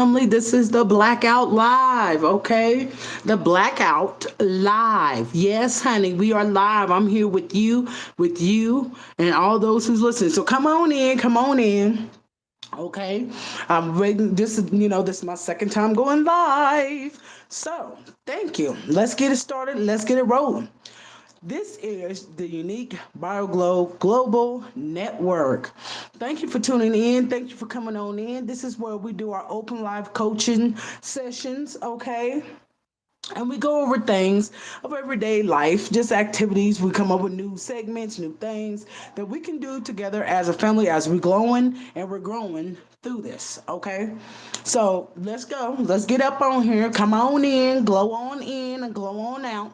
This is the Blackout Live, okay? The Blackout Live. Yes, honey, we are live. I'm here with you, and all those who's listening. So come on in, come on in. Okay, I'm waiting. This is my second time going live. So thank you. Let's get it started. Let's get it rolling. This is the Unique BioGlow Global Network. Thank you for tuning in. Thank you for coming on in. This is where we do our open live coaching sessions, okay? And we go over things of everyday life, just activities. We come up with new segments, new things that we can do together as a family as we're glowing and we're growing through this, okay? So let's go. Let's get up on here. Come on in, and glow on out.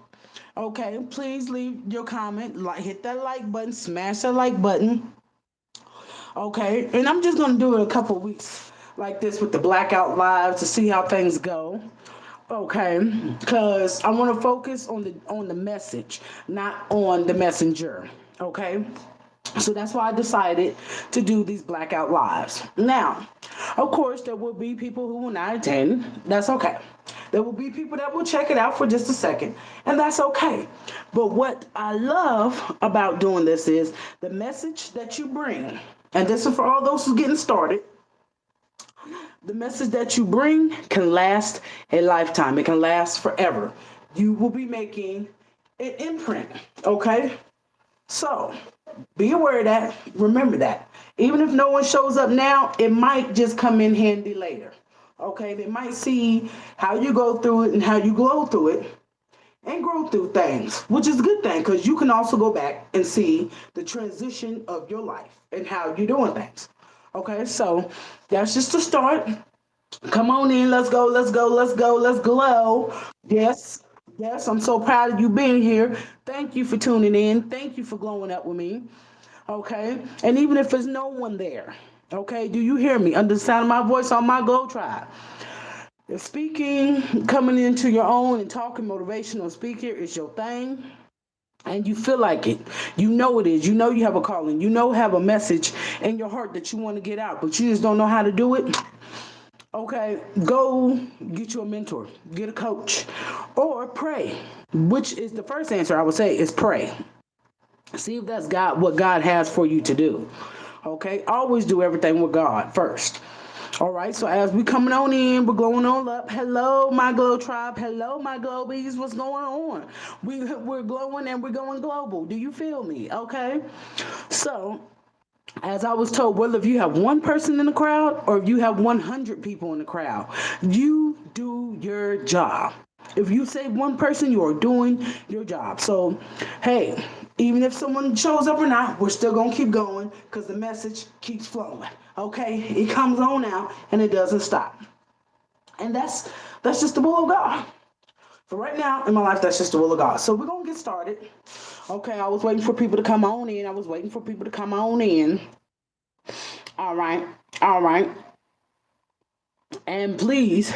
Okay, please leave your comment, hit that like button, smash that like button. Okay, and I'm just gonna do it a couple weeks like this with the blackout live to see how things go. Okay, because I want to focus on the message, not on the messenger. Okay, so that's why I decided to do these blackout lives. Now, of course, there will be people who will not attend. That's okay. There will be people that will check it out for just a second, and that's okay. But what I love about doing this is the message that you bring, and this is for all those who's getting started. The message that you bring can last a lifetime. It can last forever. You will be making an imprint, okay? So be aware of that. Remember that. Even if no one shows up now, it might just come in handy later. Okay? They might see how you go through it and how you glow through it and grow through things, which is a good thing because you can also go back and see the transition of your life and how you're doing things. Okay, so that's just a start. Come on in, let's go, let's go, let's go, let's glow. Yes, yes, I'm so proud of you being here. Thank you for tuning in. Thank you for glowing up with me. Okay, and even if there's no one there, okay, do you hear me? Under the sound of my voice on my Glow Tribe. If speaking, coming into your own and talking motivational speaker is your thing, and you feel like it, you know it is, you know you have a calling, you know have a message in your heart that you want to get out, but you just don't know how to do it. Okay, go get you a mentor, get a coach, or pray, which is the first answer I would say is pray. See if that's God, what God has for you to do. Okay, always do everything with God first. All right, so as we coming on in, we're going on up. Hello, my Glow Tribe. Hello, my Globies. What's going on? We're glowing and we're going global. Do you feel me? Okay, so as I was told, whether if you have one person in the crowd or if you have 100 people in the crowd, you do your job. If you save one person, you are doing your job. So, hey, even if someone shows up or not, we're still going to keep going because the message keeps flowing. Okay? It comes on out and it doesn't stop. And that's just the will of God. For right now in my life, that's just the will of God. So we're going to get started. Okay, I was waiting for people to come on in. I was waiting for people to come on in. All right. All right. And please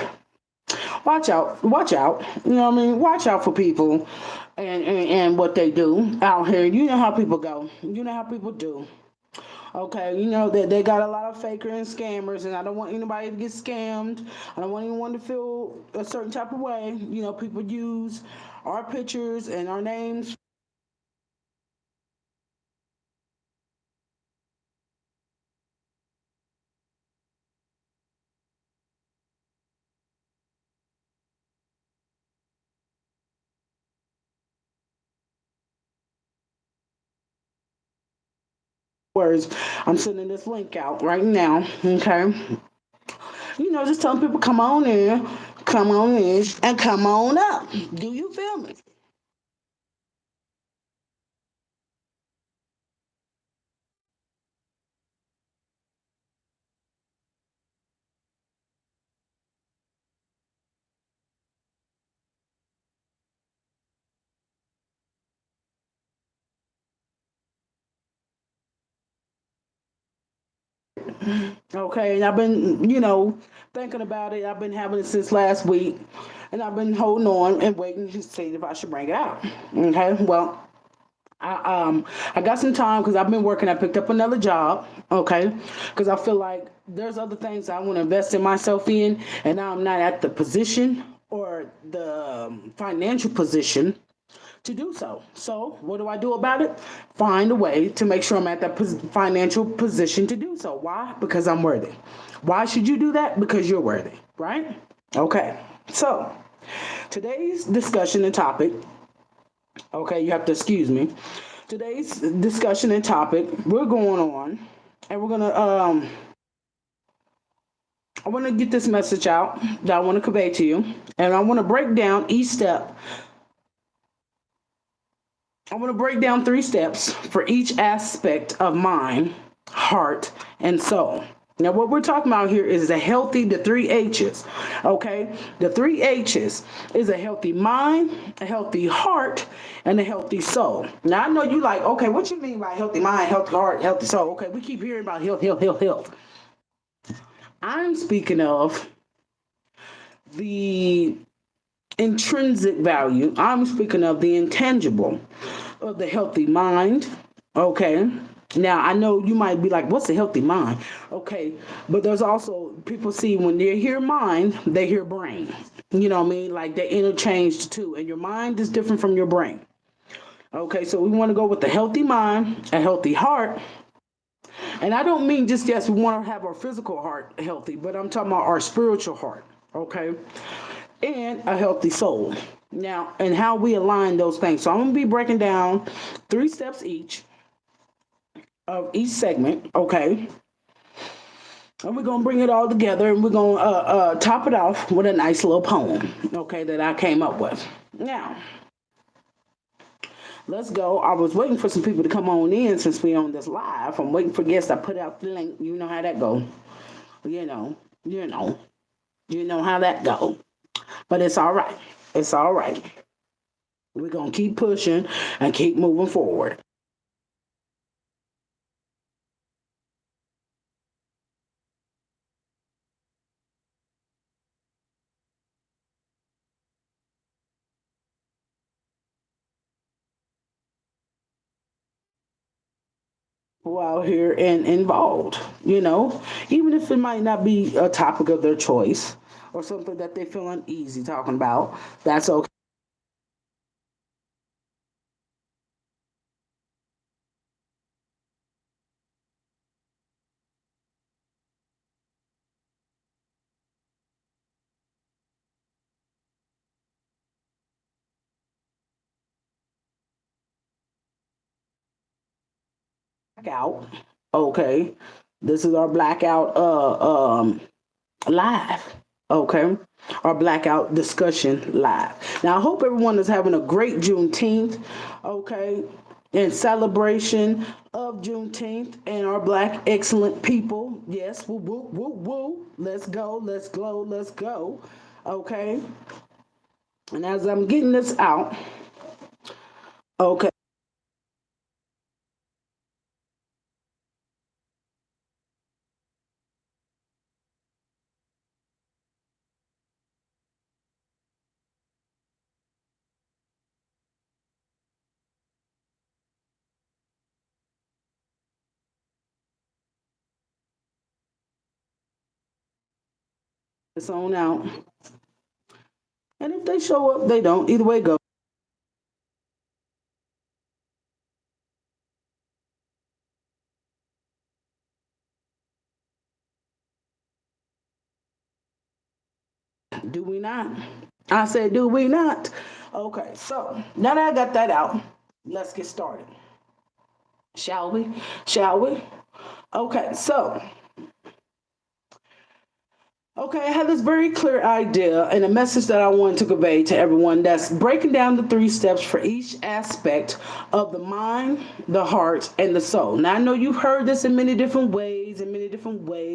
watch out. Watch out. You know what I mean? Watch out for people and what they do out here. You know how people go. You know how people do. Okay, you know that they got a lot of faker and scammers, and I don't want anybody to get scammed. I don't want anyone to feel a certain type of way. You know, people use our pictures and our names words. I'm sending this link out right now. Okay, you know, just telling people come on in, and come on up. Do you feel me? Okay, and I've been, thinking about it. I've been having it since last week, and I've been holding on and waiting to see if I should bring it out. Okay, well, I got some time because I've been working. I picked up another job, okay, because I feel like there's other things I want to invest in myself in, and now I'm not at the position or the financial position to do so. So, what do I do about it? Find a way to make sure I'm at that financial position to do so. Why? Because I'm worthy. Why should you do that? Because you're worthy, right? Okay. So, today's discussion and topic, okay, you have to excuse me. Today's discussion and topic, we're going on and we're going to I want to get this message out that I want to convey to you, and I want to break down each step. I want to break down 3 steps for each aspect of mind, heart, and soul. Now, what we're talking about here is the 3 H's. Okay? The 3 H's is a healthy mind, a healthy heart, and a healthy soul. Now, I know you like, okay, what you mean by healthy mind, healthy heart, healthy soul? Okay, we keep hearing about health, health, health, health. I'm speaking of the intrinsic value. I'm speaking of the intangible of the healthy mind. Okay. Now I know you might be like, what's a healthy mind? Okay, but there's also people see when they hear mind, they hear brain. You know what I mean? Like they interchange the two, and your mind is different from your brain. Okay, so we want to go with the healthy mind, a healthy heart. And I don't mean just yes, we want to have our physical heart healthy, but I'm talking about our spiritual heart. Okay, and a healthy soul. Now, and how we align those things. So I'm going to be breaking down 3 steps each of each segment, okay? And we're going to bring it all together and we're going to top it off with a nice little poem, okay, that I came up with. Now, let's go. I was waiting for some people to come on in since we on this live. I'm waiting for guests. I put out the link. You know how that go. You know, you know, you know how that go. But it's all right. It's all right. We're going to keep pushing and keep moving forward. Out here and involved, even if it might not be a topic of their choice or something that they feel uneasy talking about, that's okay. Out, okay. This is our blackout live, okay, our blackout discussion live. Now I hope everyone is having a great Juneteenth, okay, in celebration of Juneteenth and our black excellent people. Yes, woo woo woo woo. Let's go, let's glow, let's go. Okay. And as I'm getting this out, okay, it's on out. And if they show up, they don't. Either way, go. Do we not? I said, do we not? Okay, so now that I got that out, let's get started. Shall we? Shall we? Okay, so okay, I have this very clear idea and a message that I want to convey to everyone that's breaking down the 3 steps for each aspect of the mind, the heart, and the soul. Now, I know you've heard this in many different ways,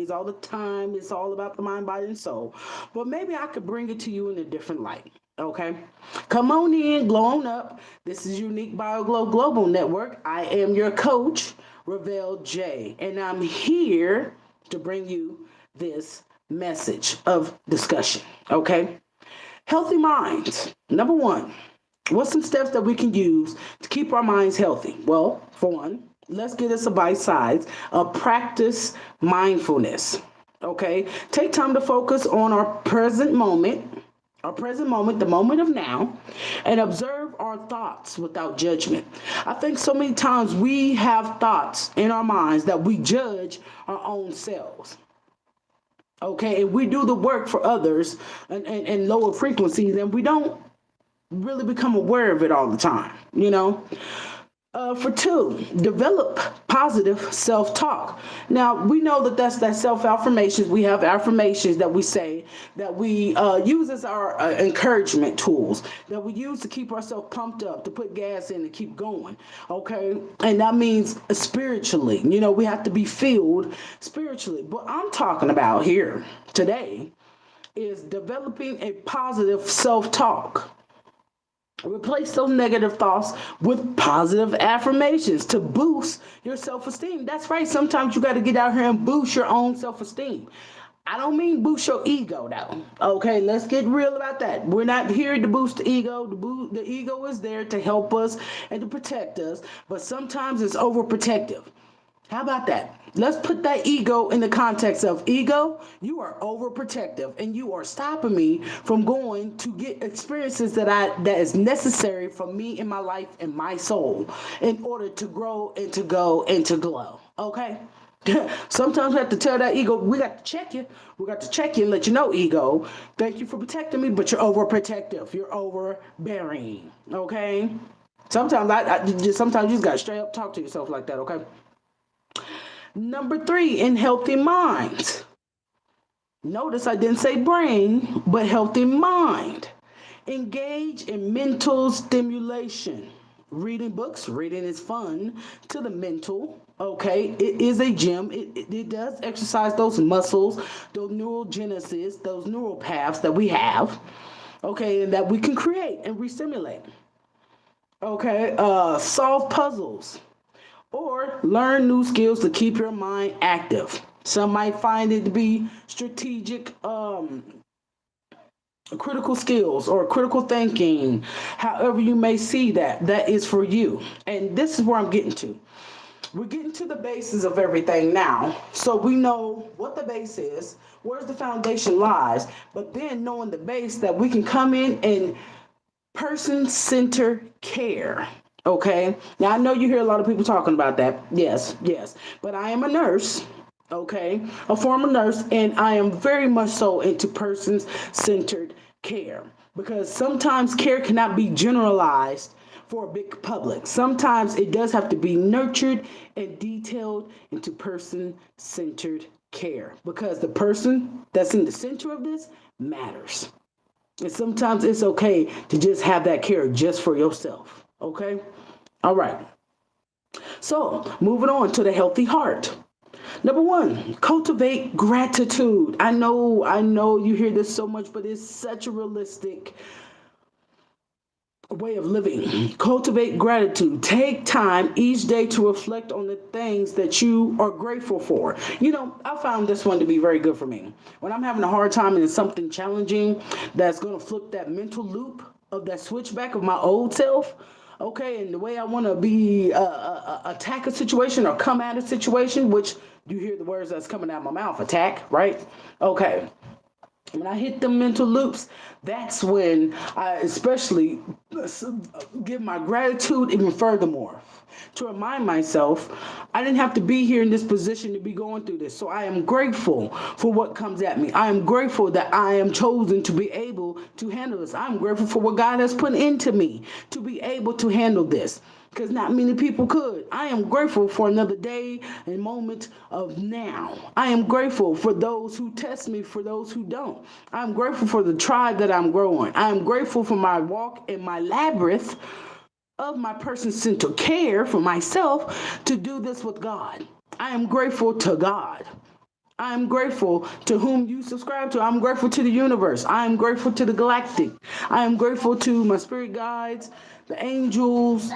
all the time. It's all about the mind, body, and soul. But maybe I could bring it to you in a different light. Okay, come on in, glow on up. This is Unique BioGlow Global Network. I am your coach, Ravel J, and I'm here to bring you this message of discussion. Okay, healthy minds. Number one, What's some steps that we can use to keep our minds healthy? Well, for one, let's get us a bite size of practice mindfulness. Okay, take time to focus on our present moment, the moment of now, and observe our thoughts without judgment. I think so many times we have thoughts in our minds that we judge our own selves. Okay, and we do the work for others and lower frequencies, and we don't really become aware of it all the time, you know? For two, develop positive self talk. Now, we know that that's that self affirmations. We have affirmations that we say that we use as our encouragement tools, that we use to keep ourselves pumped up, to put gas in and keep going. Okay. And that means spiritually, we have to be filled spiritually. What I'm talking about here today is developing a positive self talk. Replace those negative thoughts with positive affirmations to boost your self esteem. That's right. Sometimes you got to get out here and boost your own self esteem. I don't mean boost your ego, though. Okay, let's get real about that. We're not here to boost the ego. The ego is there to help us and to protect us, but sometimes it's overprotective. How about that? Let's put that ego in the context of ego. You are overprotective and you are stopping me from going to get experiences that is necessary for me in my life and my soul in order to grow and to go and to glow. Okay? Sometimes we have to tell that ego, we got to check you. We got to check you and let you know, ego, thank you for protecting me, but you're overprotective. You're overbearing. Okay? Sometimes you just got to straight up talk to yourself like that, okay? Number three, in healthy minds. Notice I didn't say brain, but healthy mind. Engage in mental stimulation. Reading books, reading is fun to the mental. Okay, it is a gym. It does exercise those muscles, those neural genesis, those neural paths that we have. Okay, and that we can create and re-stimulate. Okay, solve puzzles or learn new skills to keep your mind active. Some might find it to be strategic, critical skills or critical thinking. However, you may see that is for you. And this is where I'm getting to. We're getting to the basis of everything now. So we know what the base is, where's the foundation lies, but then knowing the base that we can come in and person-centered care. Okay. Now I know you hear a lot of people talking about that. Yes, yes. But I am a nurse. Okay. A former nurse, and I am very much so into person-centered care because sometimes care cannot be generalized for a big public. Sometimes it does have to be nurtured and detailed into person-centered care because the person that's in the center of this matters. And sometimes it's okay to just have that care just for yourself. Okay? All right. So, moving on to the healthy heart. Number one, cultivate gratitude. I know you hear this so much, but it's such a realistic way of living. Cultivate gratitude. Take time each day to reflect on the things that you are grateful for. I found this one to be very good for me. When I'm having a hard time and it's something challenging that's going to flip that mental loop of that switchback of my old self, okay, and the way I want to be attack a situation or come at a situation, which you hear the words that's coming out of my mouth, attack, right? Okay. When I hit the mental loops, that's when I especially give my gratitude even furthermore to remind myself I didn't have to be here in this position to be going through this. So I am grateful for what comes at me. I am grateful that I am chosen to be able to handle this. I'm grateful for what God has put into me to be able to handle this because not many people could. I am grateful for another day and moment of now. I am grateful for those who test me, for those who don't. I'm grateful for the tribe that I'm growing. I am grateful for my walk in my labyrinth of my person-centered care for myself to do this with God. I am grateful to God. I am grateful to whom you subscribe to. I'm grateful to the universe. I am grateful to the galactic. I am grateful to my spirit guides, the angels,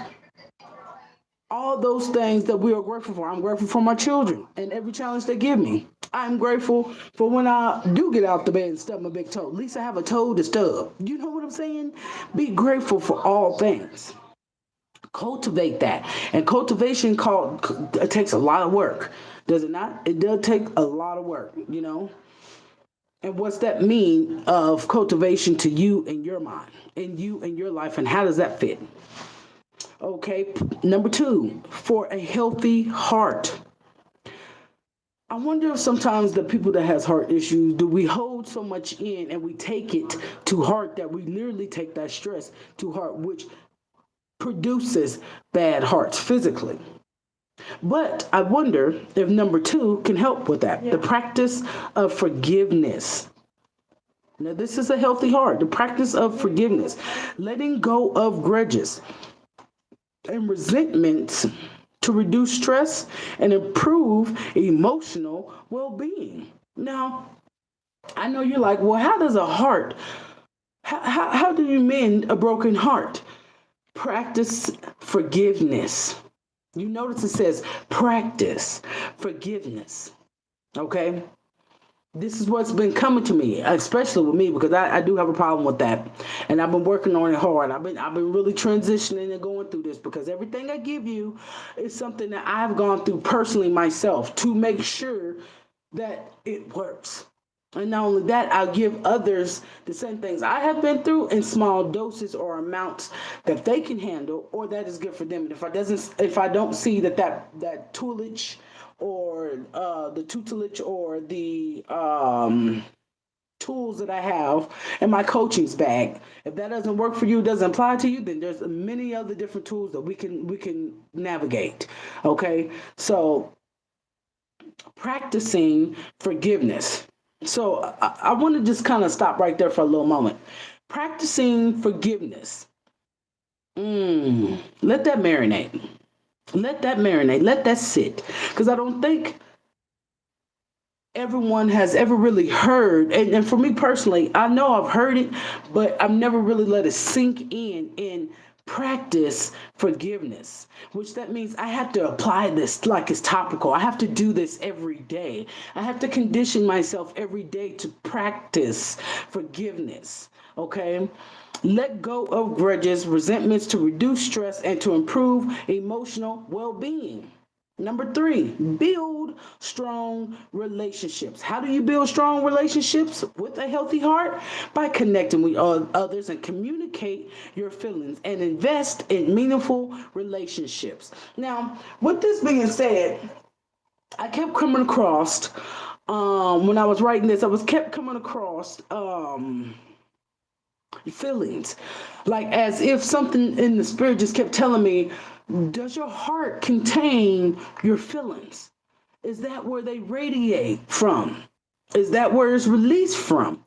all those things that we are grateful for. I'm grateful for my children and every challenge they give me. I'm grateful for when I do get out the bed and stub my big toe. At least I have a toe to stub. You know what I'm saying? Be grateful for all things. Cultivate that. And cultivation it takes a lot of work. Does it not? It does take a lot of work, you know? And what's that mean of cultivation to you in your mind, in you and your life, and how does that fit? Okay, number two, for a healthy heart. I wonder if sometimes the people that has heart issues, do we hold so much in and we take it to heart that we literally take that stress to heart, which produces bad hearts physically. But I wonder if number two can help with that. Yeah. The practice of forgiveness. Now, this is a healthy heart. The practice of forgiveness, letting go of grudges and resentments to reduce stress and improve emotional well being. Now, I know you're like, well, how does a heart, how do you mend a broken heart? Practice forgiveness. You notice it says practice forgiveness. Okay? This is what's been coming to me, especially with me, because I do have a problem with that, and I've been working on it hard. I've been really transitioning and going through this because everything I give you is something that I've gone through personally myself to make sure that it works. And not only that, I'll give others the same things I have been through in small doses or amounts that they can handle or that is good for them. And if I don't see that toolage or the tutelage or the tools that I have in my coaching's bag, if that doesn't work for you, doesn't apply to you, then there's many other different tools that we can navigate. Okay, so practicing forgiveness. So I want to just kind of stop right there for a little moment. Practicing forgiveness. Let that marinate. Let that marinate. Let that sit. Because I don't think everyone has ever really heard, and for me personally, I know I've heard it, but I've never really let it sink in and practice forgiveness, which that means I have to apply this like it's topical. I have to do this every day. I have to condition myself every day to practice forgiveness. Okay. Let go of grudges, resentments to reduce stress and to improve emotional well being. Number three, build strong relationships. How do you build strong relationships with a healthy heart? By connecting with others and communicate your feelings and invest in meaningful relationships. Now, with this being said, I kept coming across, when I was writing this, kept coming across feelings, like as if something in the spirit just kept telling me, does your heart contain your feelings? Is that where they radiate from? Is that where it's released from?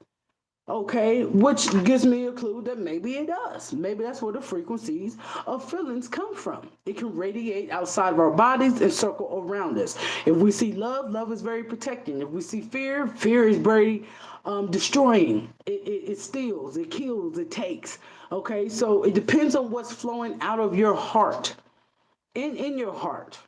Okay, which gives me a clue that maybe it does. Maybe that's where the frequencies of feelings come from. It can radiate outside of our bodies and circle around us. If we see love, love is very protecting. If we see fear, fear is very destroying. It steals, it kills, it takes. Okay, so it depends on what's flowing out of your heart, in your heart,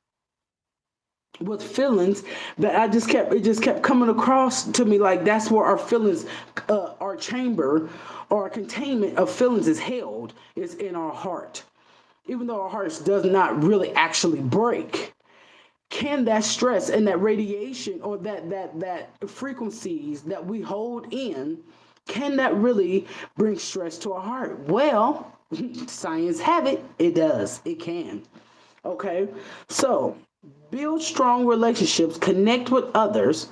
with feelings that it just kept coming across to me like that's where our feelings, our chamber or our containment of feelings is held, is in our heart. Even though our hearts does not really actually break, can that stress and that radiation or that frequencies that we hold in, can that really bring stress to our heart? Well, science have it, it does, it can. Okay, so build strong relationships, connect with others,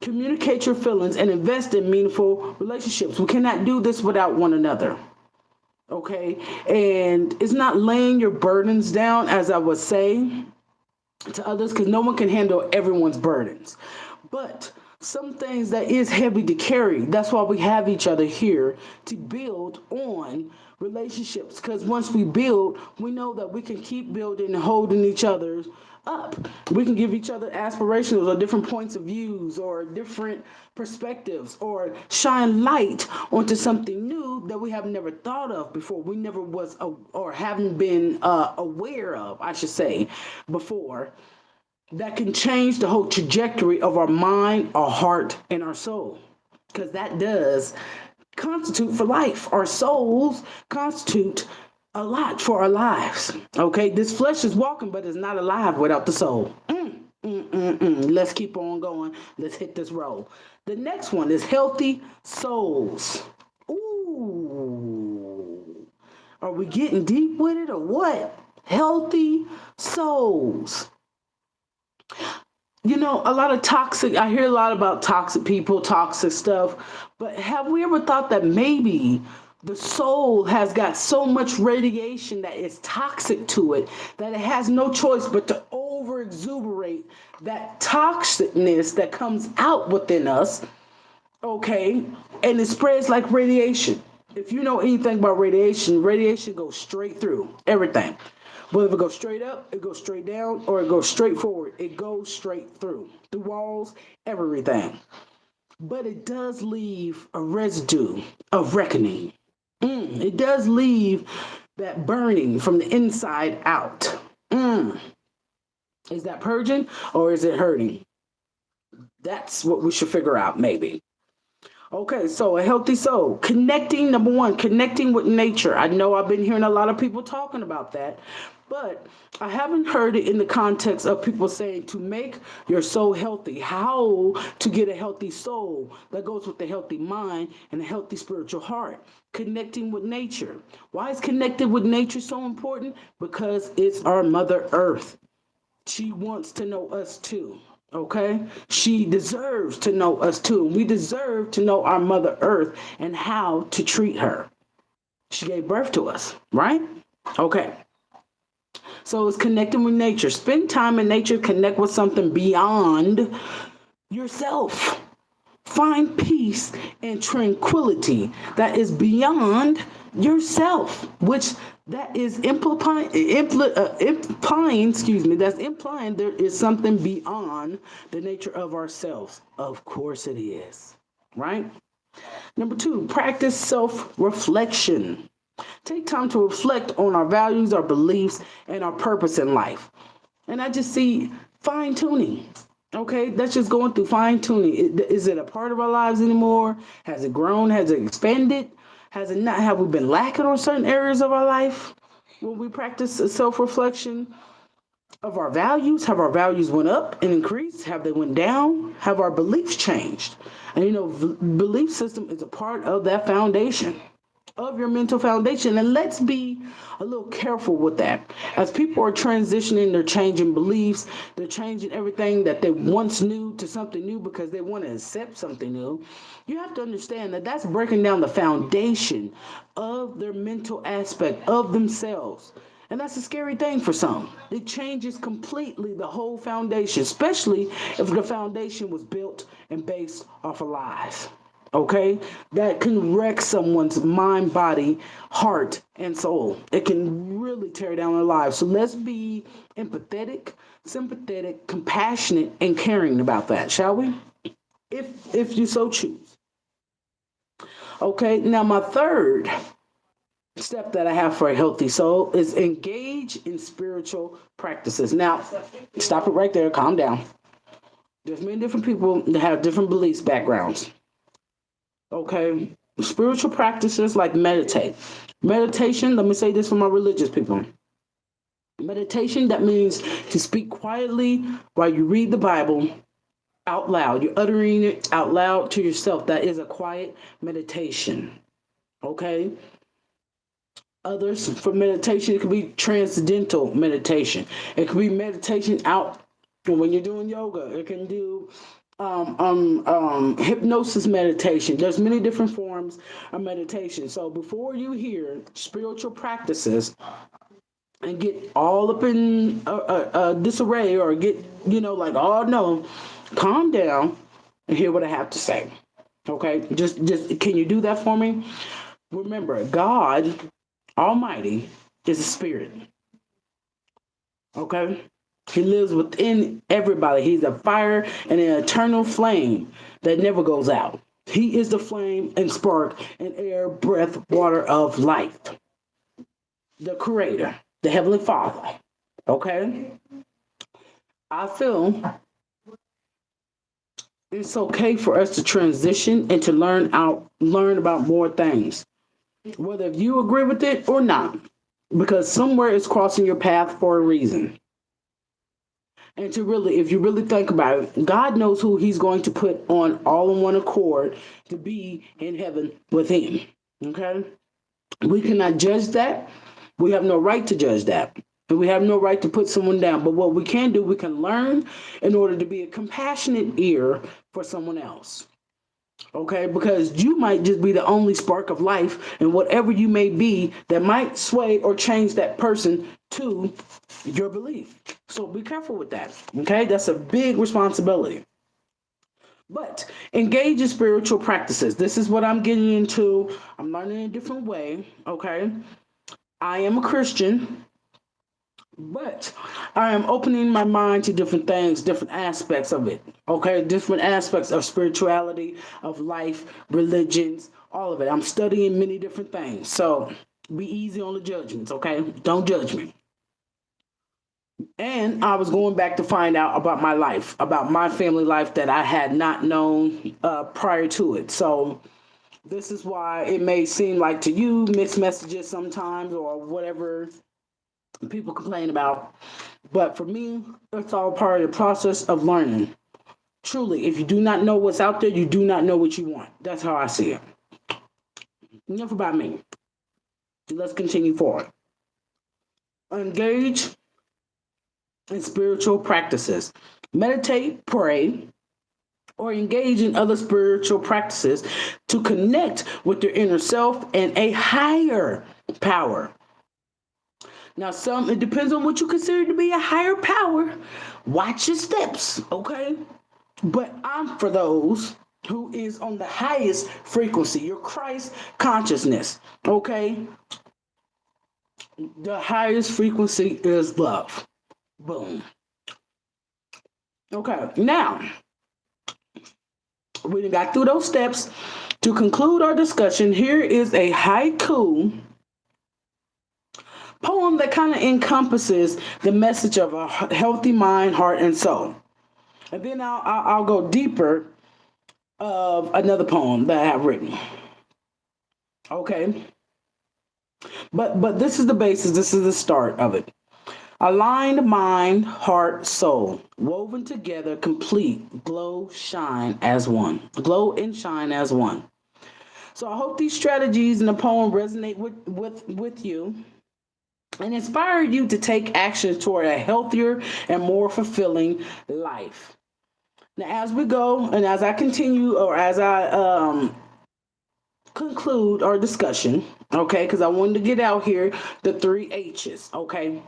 communicate your feelings, and invest in meaningful relationships. We cannot do this without one another. Okay, and it's not laying your burdens down, as I would say, to others, because no one can handle everyone's burdens. But some things that is heavy to carry. That's why we have each other here, to build on relationships. Because once we build, we know that we can keep building and holding each other up. We can give each other aspirations or different points of views or different perspectives or shine light onto something new that we have never thought of before. We never was or haven't been aware of, I should say, before. that can change the whole trajectory of our mind, our heart, and our soul. Because that does constitute for life. Our souls constitute a lot for our lives. Okay, this flesh is walking, but it's not alive without the soul. Let's keep on going. Let's hit this roll. The next one is healthy souls. Ooh. Are we getting deep with it or what? Healthy souls. A lot of toxic, I hear a lot about toxic people, toxic stuff, but have we ever thought that maybe the soul has got so much radiation that is toxic to it that it has no choice but to over exuberate that toxicness that comes out within us, okay? And it spreads like radiation. If you know anything about radiation, radiation goes straight through everything. Whether it goes straight up, it goes straight down, or it goes straight forward, it goes straight through the walls, everything. But it does leave a residue of reckoning. It does leave that burning from the inside out. Is that purging or is it hurting? That's what we should figure out, maybe. Okay, so a healthy soul. Connecting, number one, connecting with nature. I know I've been hearing a lot of people talking about that, but I haven't heard it in the context of people saying to make your soul healthy. How to get a healthy soul that goes with a healthy mind and a healthy spiritual heart. Connecting with nature. Why is connected with nature so important? Because it's our Mother Earth. She wants to know us too. Okay? She deserves to know us too. We deserve to know our Mother Earth and how to treat her. She gave birth to us, right? Okay. So it's connecting with nature. Spend time in nature, connect with something beyond yourself. Find peace and tranquility that is beyond yourself, which that is implying, that's implying there is something beyond the nature of ourselves. Of course it is, right? Number two, practice self-reflection. Take time to reflect on our values, our beliefs, and our purpose in life. And I just see fine tuning. Okay, that's just going through fine tuning. Is it a part of our lives anymore? Has it grown? Has it expanded? Has it not? Have we been lacking on certain areas of our life? When we practice self reflection of our values, have our values went up and increased? Have they went down? Have our beliefs changed? And belief system is a part of that foundation of your mental foundation. And let's be a little careful with that. As people are transitioning, they're changing beliefs, they're changing everything that they once knew to something new because they want to accept something new. You have to understand that that's breaking down the foundation of their mental aspect of themselves. And that's a scary thing for some. It changes completely the whole foundation, especially if the foundation was built and based off of lies. Okay? That can wreck someone's mind, body, heart, and soul. It can really tear down their lives. So let's be empathetic, sympathetic, compassionate, and caring about that, shall we? If you so choose. Okay, now my third step that I have for a healthy soul is engage in spiritual practices. Now, stop it right there, calm down. There's many different people that have different beliefs backgrounds. Okay, spiritual practices like meditate. Meditation, let me say this for my religious people. Meditation, that means to speak quietly while you read the Bible out loud. You're uttering it out loud to yourself. That is a quiet meditation. Okay? Others for meditation, it could be transcendental meditation. It could be meditation out when you're doing yoga. It can do hypnosis meditation. There's many different forms of meditation. So before you hear spiritual practices and get all up in disarray or get, like, oh no, calm down and hear what I have to say. Okay, just can you do that for me? Remember, God Almighty is a spirit. Okay? He lives within everybody. He's a fire and an eternal flame that never goes out. He is the flame and spark and air, breath, water of life. The creator, the heavenly father. Okay? I feel it's okay for us to transition and to learn about more things, whether you agree with it or not, because somewhere it's crossing your path for a reason. And to really, if you really think about it, God knows who He's going to put on all in one accord to be in heaven with Him. Okay? We cannot judge that. We have no right to judge that. And we have no right to put someone down. But what we can do, we can learn in order to be a compassionate ear for someone else. Okay? Because you might just be the only spark of life, and whatever you may be that might sway or change that person to your belief. So be careful with that. Okay? That's a big responsibility. But engage in spiritual practices. This is what I'm getting into. I'm learning a different way. Okay? I am a Christian, but I am opening my mind to different things, different aspects of it. Okay? Different aspects of spirituality, of life, religions, all of it. I'm studying many different things. So be easy on the judgments. Okay? Don't judge me. And I was going back to find out about my life, about my family life that I had not known prior to it. So this is why it may seem like to you mixed messages sometimes or whatever people complain about. But for me, it's all part of the process of learning. Truly, if you do not know what's out there, you do not know what you want. That's how I see it. Enough about me. Let's continue forward. Engage in spiritual practices. Meditate, pray, or engage in other spiritual practices to connect with your inner self and a higher power. Now, it depends on what you consider to be a higher power. Watch your steps, okay? But I'm for those who is on the highest frequency, your Christ consciousness, okay? The highest frequency is love. Boom. Okay, now we got through those steps. To conclude our discussion, here is a haiku poem that kind of encompasses the message of a healthy mind, heart, and soul. And then I'll go deeper of another poem that I have written. Okay, but this is the basis. This is the start of it. Aligned mind, heart, soul, woven together, complete, glow, shine as one. Glow and shine as one. So I hope these strategies in the poem resonate with you and inspire you to take action toward a healthier and more fulfilling life. Now, as we go and as I continue, or as I conclude our discussion, okay, because I wanted to get out here the three H's, okay?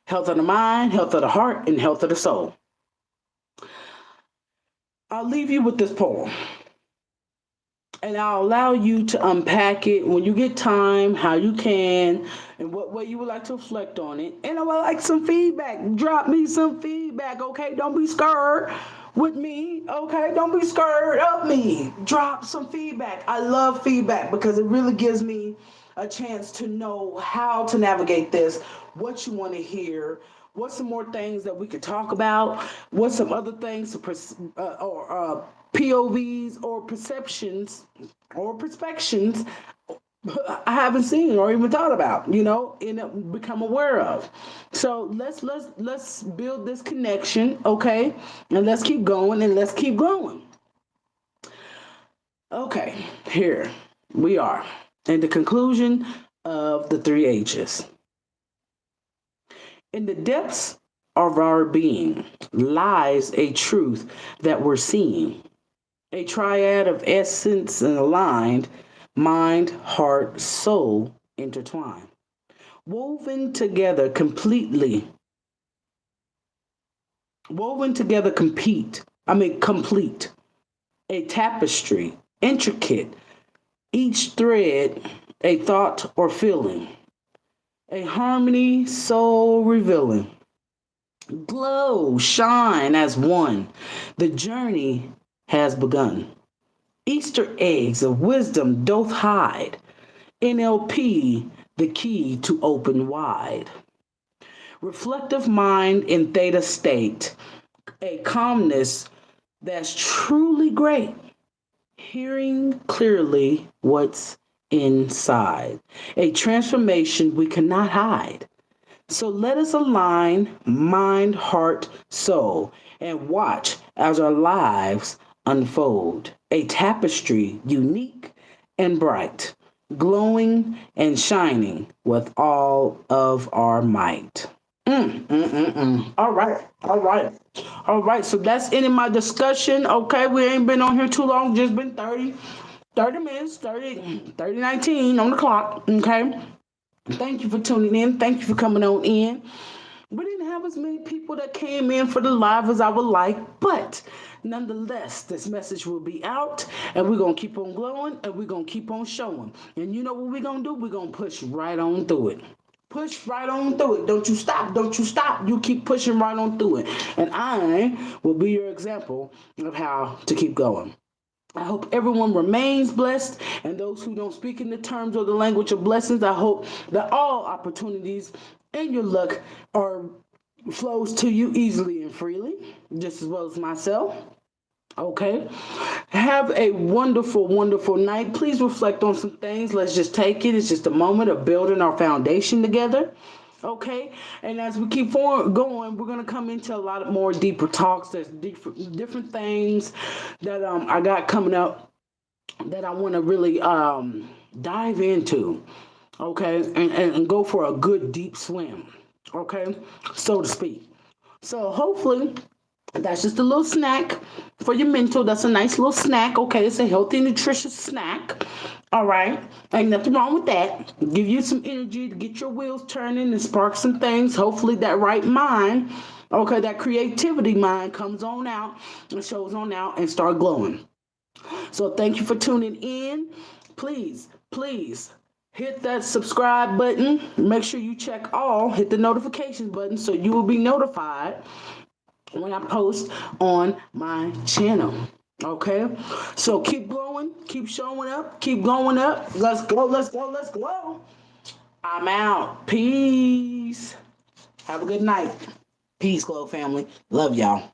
Health of the mind, health of the heart, and health of the soul. I'll leave you with this poem. And I'll allow you to unpack it when you get time, how you can, and what way you would like to reflect on it. And I would like some feedback. Drop me some feedback, okay? Don't be scared with me, okay? Don't be scared of me. Drop some feedback. I love feedback because it really gives me a chance to know how to navigate this, what you want to hear, what's some more things that we could talk about, what's some other things or POVs or perceptions or perspectives I haven't seen or even thought about, and become aware of. So let's build this connection, okay? And let's keep going and let's keep growing. Okay, here we are in the conclusion of the three H's. In the depths of our being lies a truth that we're seeing, a triad of essence and aligned, mind, heart, soul intertwined, woven together completely, woven together complete, a tapestry, intricate, each thread a thought or feeling, a harmony soul revealing. Glow, shine as one. The journey has begun. Easter eggs of wisdom doth hide. NLP, the key to open wide. reflective mind in theta state, a calmness that's truly great, hearing clearly what's inside, a transformation we cannot hide. So let us align mind, heart, soul, and watch as our lives unfold. A tapestry unique and bright, glowing and shining with all of our might. All right, all right, all right. So that's ending my discussion. Okay, we ain't been on here too long, just been 30 minutes, 30 19 on the clock. Okay. Thank you for tuning in. Thank you for coming on in. We didn't have as many people that came in for the live as I would like, but nonetheless, this message will be out and we're going to keep on glowing and we're going to keep on showing. And you know what we're going to do? We're going to push right on through it. Push right on through it. Don't you stop. Don't you stop. You keep pushing right on through it. And I will be your example of how to keep going. I hope everyone remains blessed, and those who don't speak in the terms or the language of blessings, I hope that all opportunities and your luck are flows to you easily and freely, just as well as myself. Okay. Have a wonderful, wonderful night. Please reflect on some things. Let's just take it. It's just a moment of building our foundation together. Okay. And as we keep on going, we're going to come into a lot of more deeper talks. There's different things that I got coming up that I want to really dive into. Okay. And go for a good deep swim. Okay. So to speak. So hopefully that's just a little snack for your mental. That's a nice little snack. Okay, it's a healthy, nutritious snack. All right, ain't nothing wrong with that. Give you some energy to get your wheels turning and spark some things. Hopefully, that right mind, okay, that creativity mind comes on out and shows on out and start glowing. So, thank you for tuning in. Please, please hit that subscribe button. Make sure you check all, hit the notifications button so you will be notified when I post on my channel. Okay, so keep glowing, keep showing up, keep going up. Let's go, let's go, let's go. I'm out. Peace. Have a good night. Peace, Glow family. Love y'all.